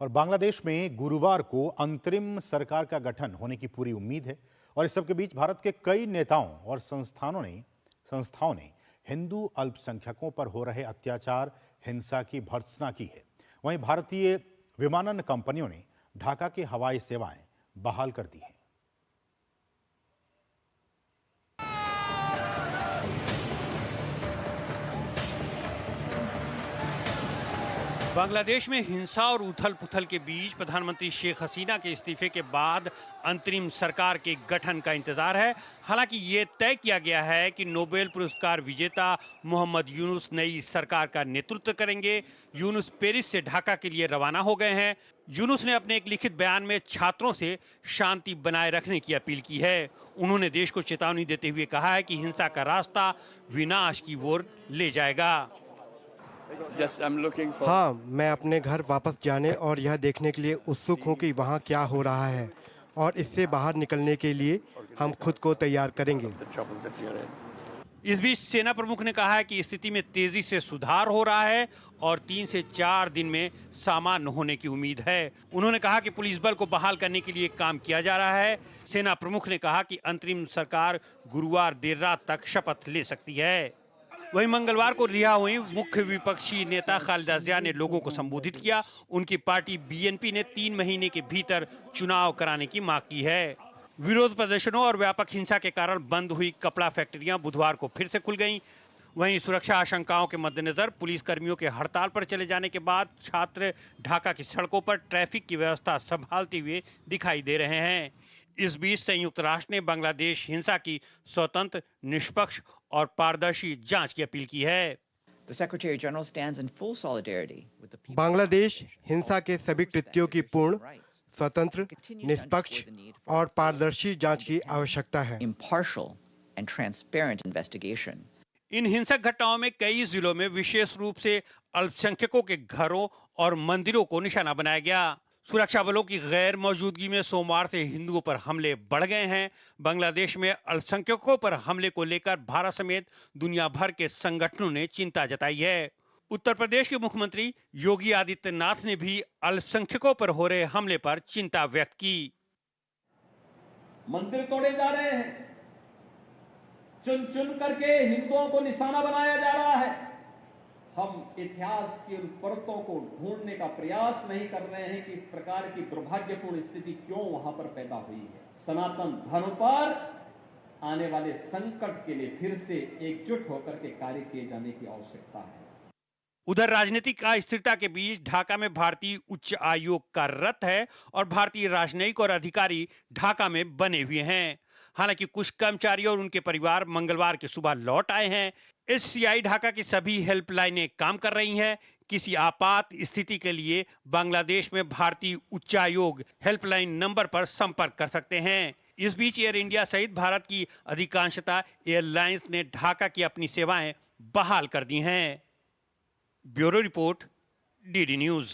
और बांग्लादेश में गुरुवार को अंतरिम सरकार का गठन होने की पूरी उम्मीद है। और इस सब के बीच भारत के कई नेताओं और संस्थाओं ने हिंदू अल्पसंख्यकों पर हो रहे अत्याचार, हिंसा की भर्त्सना की है। वहीं भारतीय विमानन कंपनियों ने ढाका की हवाई सेवाएं बहाल कर दी हैं। बांग्लादेश में हिंसा और उथल-पुथल के बीच प्रधानमंत्री शेख हसीना के इस्तीफे के बाद अंतरिम सरकार के गठन का इंतजार है। हालांकि ये तय किया गया है कि नोबेल पुरस्कार विजेता मोहम्मद यूनुस नई सरकार का नेतृत्व करेंगे। यूनुस पेरिस से ढाका के लिए रवाना हो गए हैं। यूनुस ने अपने एक लिखित बयान में छात्रों से शांति बनाए रखने की अपील की है। उन्होंने देश को चेतावनी देते हुए कहा है कि हिंसा का रास्ता विनाश की ओर ले जाएगा। हाँ, मैं अपने घर वापस जाने और यह देखने के लिए उत्सुक हूँ कि वहाँ क्या हो रहा है और इससे बाहर निकलने के लिए हम खुद को तैयार करेंगे। इस बीच सेना प्रमुख ने कहा है कि स्थिति में तेजी से सुधार हो रहा है और 3 से 4 दिन में सामान्य होने की उम्मीद है। उन्होंने कहा कि पुलिस बल को बहाल करने के लिए काम किया जा रहा है। सेना प्रमुख ने कहा कि अंतरिम सरकार गुरुवार देर रात तक शपथ ले सकती है। वहीं मंगलवार को रिहा हुई मुख्य विपक्षी नेता खालिदा जिया ने लोगों को संबोधित किया। उनकी पार्टी बीएनपी ने 3 महीने के भीतर चुनाव कराने की मांग की है। विरोध प्रदर्शनों और व्यापक हिंसा के कारण बंद हुई कपड़ा फैक्ट्रियां बुधवार को फिर से खुल गईं। वहीं सुरक्षा आशंकाओं के मद्देनजर पुलिस कर्मियों के हड़ताल पर चले जाने के बाद छात्र ढाका की सड़कों पर ट्रैफिक की व्यवस्था संभालते हुए दिखाई दे रहे हैं। इस बीच संयुक्त राष्ट्र ने बांग्लादेश हिंसा की स्वतंत्र, निष्पक्ष और पारदर्शी जांच की अपील की है। बांग्लादेश हिंसा के सभी कृत्यों की पूर्ण, स्वतंत्र, निष्पक्ष और पारदर्शी जांच की आवश्यकता है। इन हिंसक घटनाओं में कई जिलों में विशेष रूप से अल्पसंख्यकों के घरों और मंदिरों को निशाना बनाया गया। सुरक्षा बलों की गैर मौजूदगी में सोमवार से हिंदुओं पर हमले बढ़ गए हैं। बांग्लादेश में अल्पसंख्यकों पर हमले को लेकर भारत समेत दुनिया भर के संगठनों ने चिंता जताई है। उत्तर प्रदेश के मुख्यमंत्री योगी आदित्यनाथ ने भी अल्पसंख्यकों पर हो रहे हमले पर चिंता व्यक्त की। मंदिर तोड़े जा रहे हैं, चुन चुन करके हिंदुओं को निशाना बनाया जा रहा है। हम इतिहास की उन परतों को ढूंढने का प्रयास नहीं कर रहे हैं कि इस प्रकार की दुर्भाग्यपूर्ण स्थिति क्यों वहां पर पैदा हुई है। सनातन धर्म पर आने वाले संकट के लिए फिर से एकजुट होकर के कार्य किए जाने की आवश्यकता है। उधर राजनीतिक अस्थिरता के बीच ढाका में भारतीय उच्च आयोग कार्यरत है और भारतीय राजनयिक और अधिकारी ढाका में बने हुए हैं। हालांकि कुछ कर्मचारी और उनके परिवार मंगलवार की सुबह लौट आए हैं। एचसीआई ढाका की सभी हेल्पलाइनें काम कर रही हैं। किसी आपात स्थिति के लिए बांग्लादेश में भारतीय उच्चायोग हेल्पलाइन नंबर पर संपर्क कर सकते हैं। इस बीच एयर इंडिया सहित भारत की अधिकांशतः एयरलाइंस ने ढाका की अपनी सेवाएं बहाल कर दी हैं। Bureau report, DD news.